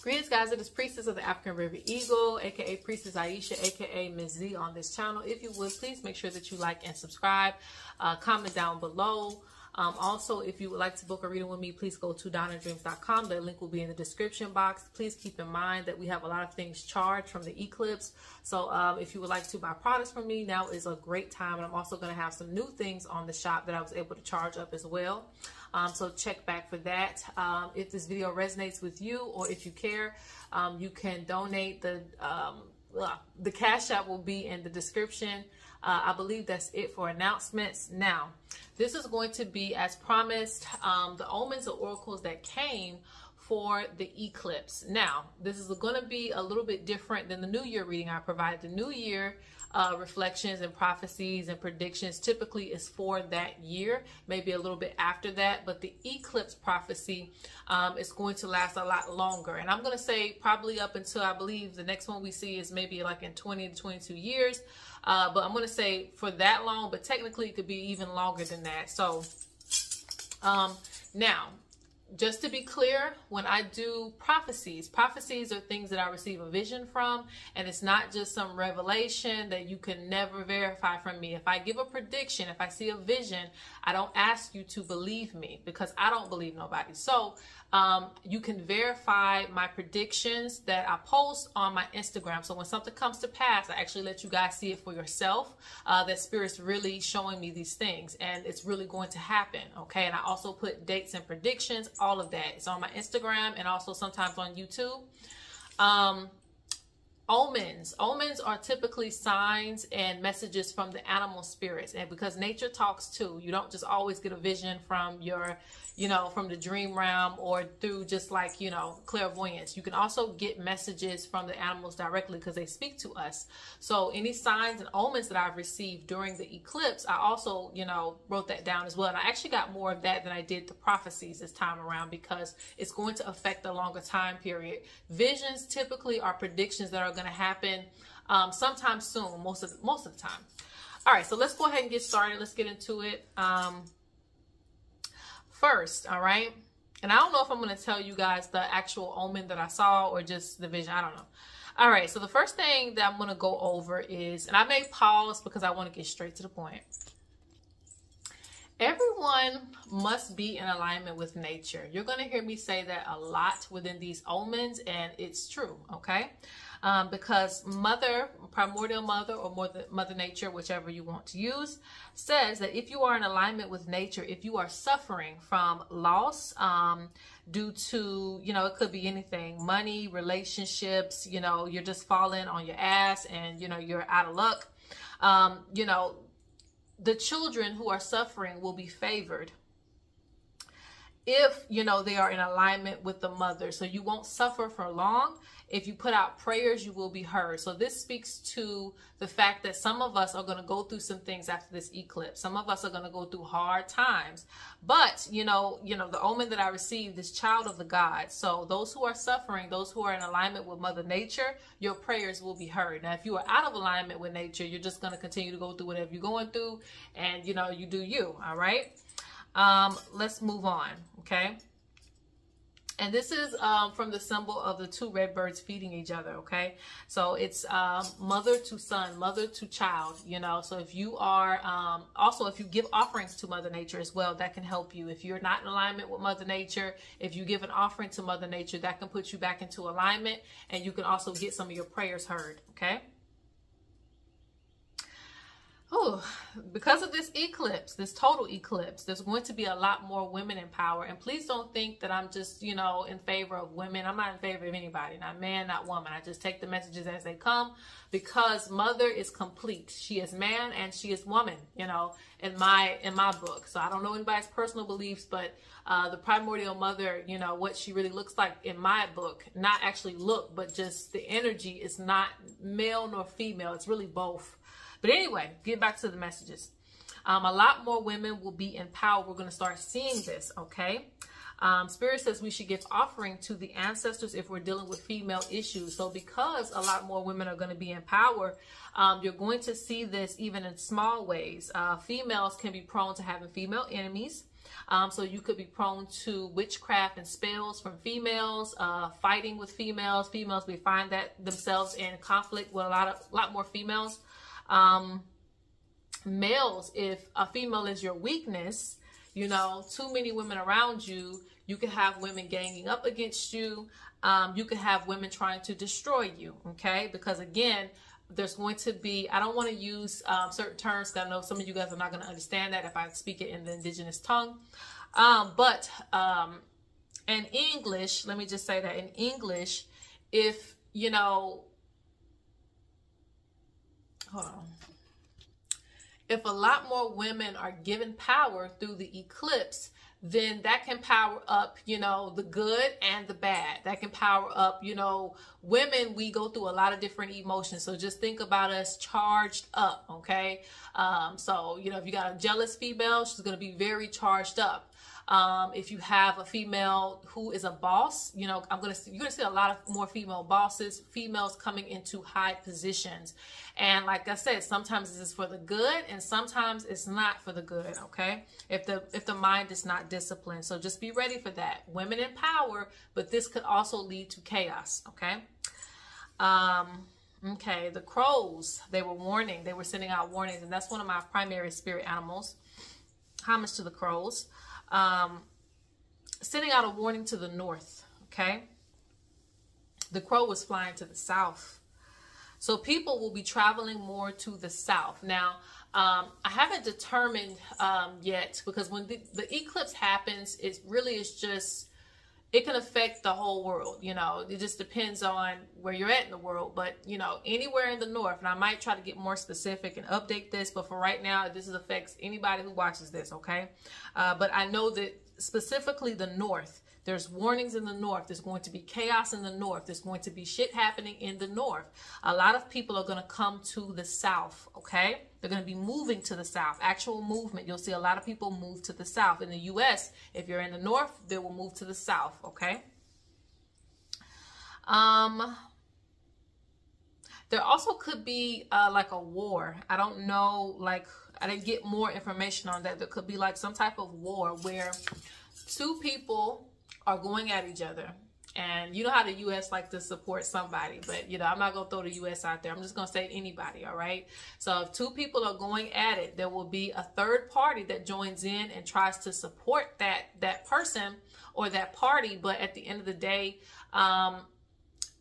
Greetings, guys. It is Priestess of the African River Eagle, aka Priestess Ieisha, aka Ms.Z on this channel. If you would, please make sure that you like and subscribe. Comment down below. Also, if you would like to book a reading with me, please go to DonnaDreams.com. The link will be in the description box. Please keep in mind that we have a lot of things charged from the eclipse. So if you would like to buy products from me, now is a great time. And I'm also going to have some new things on the shop that I was able to charge up as well. So check back for that. If this video resonates with you, or if you care, you can donate. The Cash App will be in the description. I believe that's it for announcements. Now, this is going to be, as promised, the omens or oracles that came for the eclipse. Now, this is going to be a little bit different than the New Year reading I provided. The New Year reflections and prophecies and predictions typically is for that year, maybe a little bit after that, but the eclipse prophecy is going to last a lot longer. And I'm going to say probably up until, I believe the next one we see is maybe like in 20 to 22 years. But I'm going to say for that long, but technically it could be even longer than that. So now, just to be clear, when I do prophecies are things that I receive a vision from, and it's not just some revelation that you can never verify from me. If I give a prediction, if I see a vision, I don't ask you to believe me, because I don't believe nobody. So you can verify my predictions that I post on my Instagram. So when something comes to pass, I actually let you guys see it for yourself, that Spirit's really showing me these things, and it's really going to happen. Okay. And I also put dates and predictions, all of that. It's on my Instagram and also sometimes on YouTube. Omens are typically signs and messages from the animal spirits, and because nature talks too, you don't just always get a vision from your, from the dream realm or through just like, clairvoyance. You can also get messages from the animals directly because they speak to us. So any signs and omens that I've received during the eclipse, I also, wrote that down as well. And I actually got more of that than I did the prophecies this time around, because it's going to affect a longer time period. Visions typically are predictions that are going to happen sometime soon, most of the time. All right, so let's go ahead and get started. Let's get into it. First, all right, and I don't know if I'm going to tell you guys the actual omen that I saw or just the vision. I don't know. All right, so the first thing that I'm going to go over is, and I may pause because I want to get straight to the point. Everyone must be in alignment with nature. You're going to hear me say that a lot within these omens, and it's true, okay? Because primordial mother, or mother nature, whichever you want to use, says that if you are in alignment with nature, if you are suffering from loss due to, it could be anything, money, relationships, you're just falling on your ass and, you're out of luck, the children who are suffering will be favored if, they are in alignment with the mother. So you won't suffer for long. If you put out prayers, you will be heard. So this speaks to the fact that some of us are going to go through some things after this eclipse. Some of us are going to go through hard times. But, the omen that I received is child of the gods. So those who are suffering, those who are in alignment with Mother Nature, your prayers will be heard. Now, if you are out of alignment with nature, you're just going to continue to go through whatever you're going through. And, you do you. All right. Let's move on. Okay. And this is from the symbol of the two red birds feeding each other, okay? So it's mother to son, mother to child, So if you are, also if you give offerings to Mother Nature as well, that can help you. If you're not in alignment with Mother Nature, if you give an offering to Mother Nature, that can put you back into alignment, and you can also get some of your prayers heard, okay? Oh, because of this eclipse, this total eclipse, there's going to be a lot more women in power. And please don't think that I'm just, in favor of women. I'm not in favor of anybody, not man, not woman. I just take the messages as they come, because mother is complete. She is man and she is woman, in my book. So I don't know anybody's personal beliefs, but the primordial mother, what she really looks like in my book, not actually look, but just the energy is not male nor female. It's really both. But anyway, get back to the messages. A lot more women will be in power. We're going to start seeing this, okay? Spirit says we should give offering to the ancestors if we're dealing with female issues. So because a lot more women are going to be in power, you're going to see this even in small ways. Females can be prone to having female enemies. So you could be prone to witchcraft and spells from females, fighting with females. Females may find that themselves in conflict with a lot more females. Males, if a female is your weakness, you know, too many women around you, you can have women ganging up against you. You can have women trying to destroy you, okay? Because again, there's going to be, I don't want to use certain terms because I know some of you guys are not going to understand that if I speak it in the indigenous tongue. But in English, let me just say that in English, if, you know, hold on. If a lot more women are given power through the eclipse, then that can power up, you know, the good and the bad. That can power up, you know, women, we go through a lot of different emotions. So just think about us charged up, okay? So, you know, if you got a jealous female, she's going to be very charged up. If you have a female who is a boss, you know, you're going to see a lot of more female bosses, females coming into high positions. And like I said, sometimes this is for the good and sometimes it's not for the good. Okay. If the mind is not disciplined. So just be ready for that. Women in power, but this could also lead to chaos. Okay. Okay. The crows, they were warning, they were sending out warnings, and that's one of my primary spirit animals. Homage to the crows. Sending out a warning to the north, okay? The crow was flying to the south. So people will be traveling more to the south. Now, I haven't determined yet, because when the eclipse happens, it really is just, it can affect the whole world, you know. It just depends on where you're at in the world. But, you know, anywhere in the north, and I might try to get more specific and update this, but for right now, this affects anybody who watches this, okay? But I know that specifically the north, there's warnings in the north. There's going to be chaos in the north. There's going to be shit happening in the north. A lot of people are going to come to the south, okay? They're going to be moving to the south. Actual movement. You'll see a lot of people move to the south. In the U.S., if you're in the north, they will move to the south, okay? There also could be like a war. I don't know, like, I didn't get more information on that. There could be like some type of war where two people are going at each other. And you know how the U.S. like to support somebody, but, you know, I'm not going to throw the U.S. out there. I'm just going to say anybody, all right? So if two people are going at it, there will be a third party that joins in and tries to support that person or that party. But at the end of the day,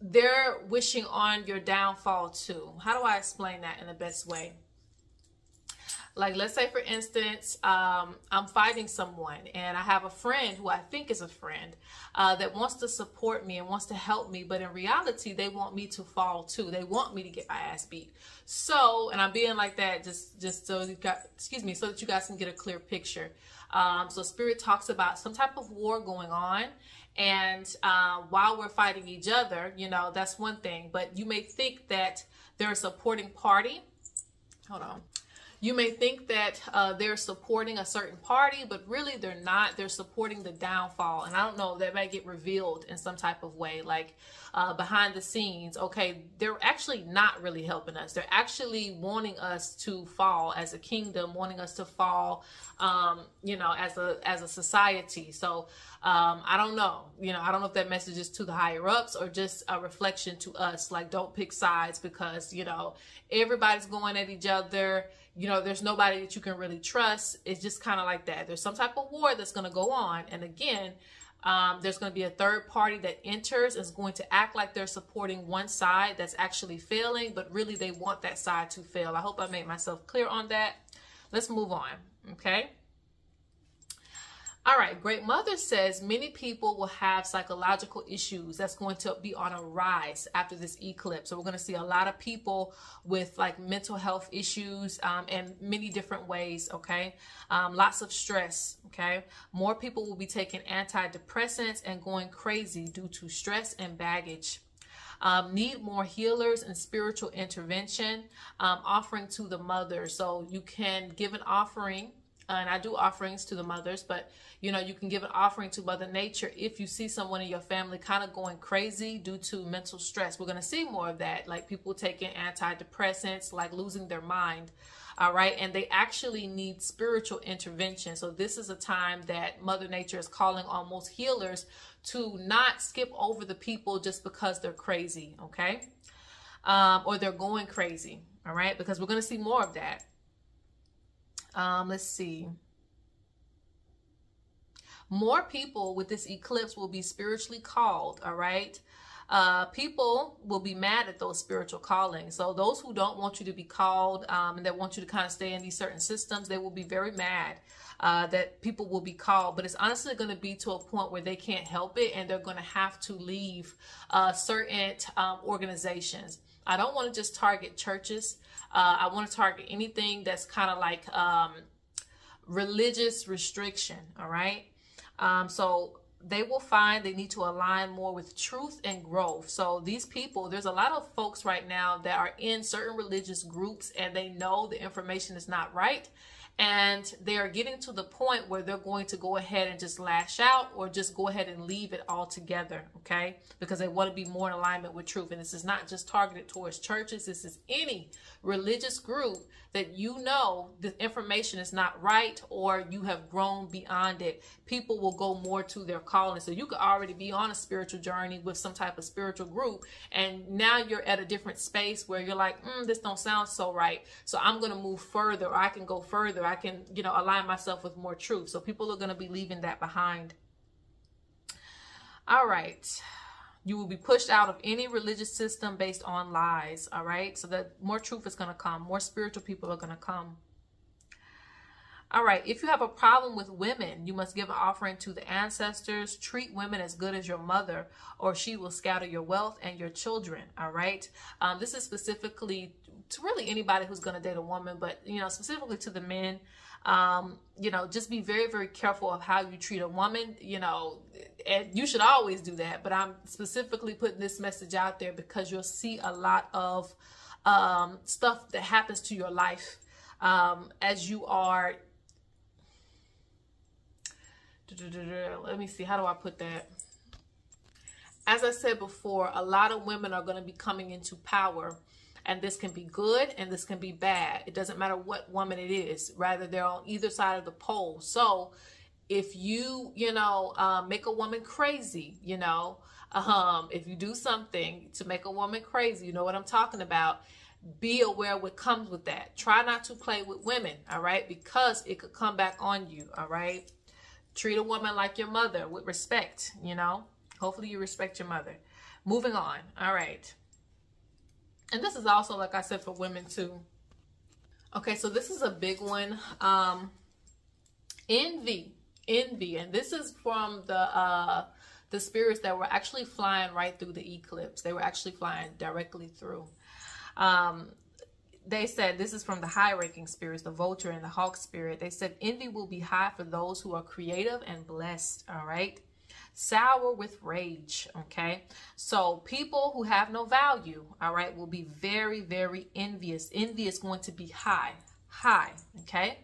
they're wishing on your downfall too. How do I explain that in the best way? Like, let's say, for instance, I'm fighting someone and I have a friend who I think is a friend that wants to support me and wants to help me. But in reality, they want me to fall too. They want me to get my ass beat. So, and I'm being like that just so you got, excuse me, so that you guys can get a clear picture. So Spirit talks about some type of war going on. And while we're fighting each other, you know, that's one thing. But you may think that they're a supporting party. Hold on. You may think that they're supporting a certain party, but really they're not. They're supporting the downfall. And I don't know, that might get revealed in some type of way, like behind the scenes. Okay, they're actually not really helping us. They're actually wanting us to fall as a kingdom, wanting us to fall, you know, as a society. So I don't know. You know, I don't know if that message is to the higher ups or just a reflection to us. Like, don't pick sides, because, you know, everybody's going at each other. You know, there's nobody that you can really trust. It's just kind of like that. There's some type of war that's going to go on. And again, there's going to be a third party that enters and is going to act like they're supporting one side that's actually failing, but really they want that side to fail. I hope I made myself clear on that. Let's move on. Okay. All right, Great Mother says many people will have psychological issues. That's going to be on a rise after this eclipse. So we're going to see a lot of people with like mental health issues in many different ways, okay? Lots of stress, okay? More people will be taking antidepressants and going crazy due to stress and baggage. Need more healers and spiritual intervention, offering to the mother. So you can give an offering and I do offerings to the mothers, but you know, you can give an offering to Mother Nature if you see someone in your family kind of going crazy due to mental stress. We're going to see more of that, like people taking antidepressants, like losing their mind. All right. And they actually need spiritual intervention. So this is a time that Mother Nature is calling on most healers to not skip over the people just because they're crazy. Okay. Or they're going crazy. All right. Because we're going to see more of that. Let's see. More people with this eclipse will be spiritually called. All right. People will be mad at those spiritual callings. So those who don't want you to be called, and that want you to kind of stay in these certain systems, they will be very mad that people will be called. But it's honestly going to be to a point where they can't help it, and they're going to have to leave certain organizations. I don't want to just target churches. I want to target anything that's kind of like religious restriction. All right. So they will find they need to align more with truth and growth. So these people, there's a lot of folks right now that are in certain religious groups, and they know the information is not right. And they are getting to the point where they're going to go ahead and just lash out or just go ahead and leave it altogether, okay? Because they want to be more in alignment with truth. And this is not just targeted towards churches. This is any religious group that you know the information is not right or you have grown beyond it. People will go more to their calling. So you could already be on a spiritual journey with some type of spiritual group, and now you're at a different space where you're like, this don't sound so right. So I'm going to move further, or I can go further. I can, you know, align myself with more truth. So people are going to be leaving that behind. All right. You will be pushed out of any religious system based on lies. All right. So that more truth is going to come. More spiritual people are going to come. All right. If you have a problem with women, you must give an offering to the ancestors. Treat women as good as your mother, or she will scatter your wealth and your children. All right. This is specifically to really anybody who's going to date a woman, but, you know, specifically to the men. You know, just be very, very careful of how you treat a woman, you know, and you should always do that. But I'm specifically putting this message out there because you'll see a lot of stuff that happens to your life as you are. Let me see. How do I put that? As I said before, a lot of women are going to be coming into power. And this can be good and this can be bad. It doesn't matter what woman it is. Rather, they're on either side of the pole. So if you, make a woman crazy, if you do something to make a woman crazy, you know what I'm talking about, be aware what comes with that. Try not to play with women, all right? Because it could come back on you, all right? Treat a woman like your mother with respect, Hopefully you respect your mother. Moving on, all right. And this is also, like I said, for women too. Okay, so this is a big one. Envy. And this is from the spirits that were actually flying right through the eclipse. They were actually flying directly through. They said, this is from the high-ranking spirits, the vulture and the hawk spirit. They said, envy will be high for those who are creative and blessed, all right? Sour with rage, okay? So people who have no value, all right, will be very, very envious. Envy is going to be high, okay?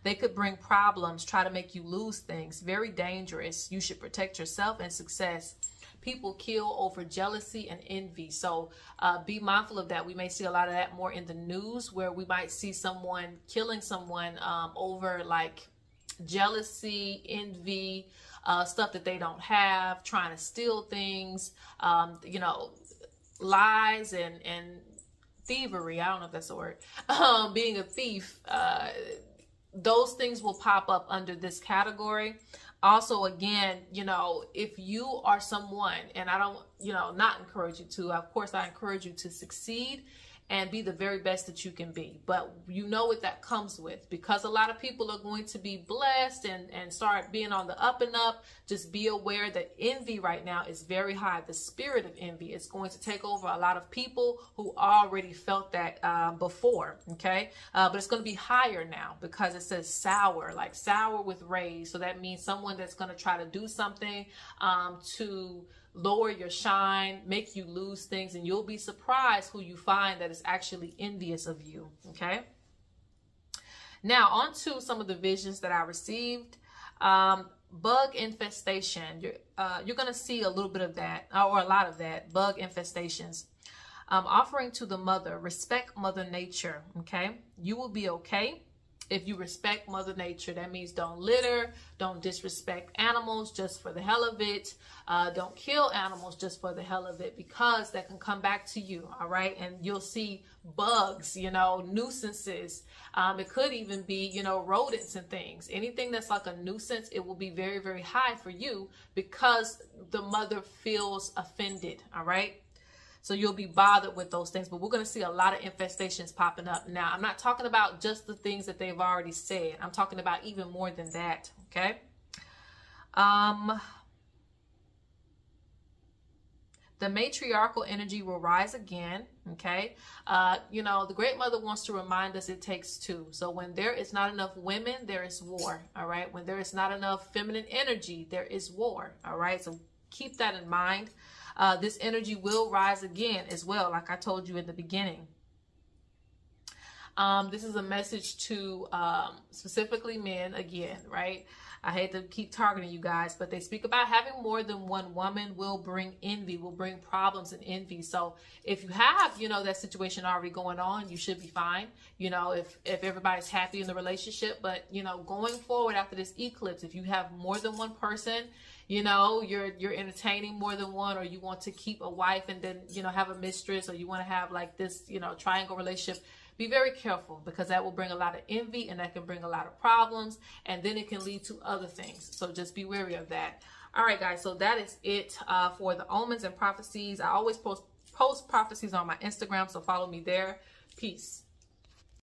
They could bring problems, try to make you lose things. Very dangerous. You should protect yourself and success. People kill over jealousy and envy. So be mindful of that. We may see a lot of that more in the news, where we might see someone killing someone over like jealousy, envy, stuff that they don't have, trying to steal things, lies and thievery. I don't know if that's a word. Being a thief, those things will pop up under this category. Also, again, if you are someone, and I don't, not encourage you to, of course, I encourage you to succeed and be the very best that you can be. But you know what that comes with, because a lot of people are going to be blessed and start being on the up and up. Just be aware that envy right now is very high. The spirit of envy is going to take over a lot of people who already felt that before, okay? But it's going to be higher now because it says sour, like sour with rage. So that means someone that's going to try to do something to lower your shine, make you lose things, and you'll be surprised who you find that is actually envious of you, okay? Now, on to some of the visions that I received. Bug infestation. You're going to see a little bit of that, or a lot of that. Bug infestations. Offering to the mother. Respect Mother Nature. Okay? You will be okay if you respect Mother Nature. That means don't litter, don't disrespect animals just for the hell of it, don't kill animals just for the hell of it, because that can come back to you, all right? And you'll see bugs, you know, nuisances. It could even be, you know, rodents and things. Anything that's like a nuisance, it will be very, very high for you because the mother feels offended, all right? So you'll be bothered with those things, but we're going to see a lot of infestations popping up. Now, I'm not talking about just the things that they've already said. I'm talking about even more than that, okay? The matriarchal energy will rise again, okay? You know, the Great Mother wants to remind us it takes two. So when there is not enough women, there is war, all right? When there is not enough feminine energy, there is war, all right? So keep that in mind. This energy will rise again as well, like I told you in the beginning. This is a message to specifically men again, right? I hate to keep targeting you guys, but they speak about having more than one woman will bring envy, will bring problems and envy. So if you have, you know, that situation already going on, you should be fine. You know, if everybody's happy in the relationship, but, you know, going forward after this eclipse, if you have more than one person, you know, you're entertaining more than one, or you want to keep a wife and then, you know, have a mistress, or you want to have like this, you know, triangle relationship, be very careful, because that will bring a lot of envy and that can bring a lot of problems, and then it can lead to other things. So just be wary of that. All right, guys. So that is it for the omens and prophecies. I always post prophecies on my Instagram, so follow me there. Peace.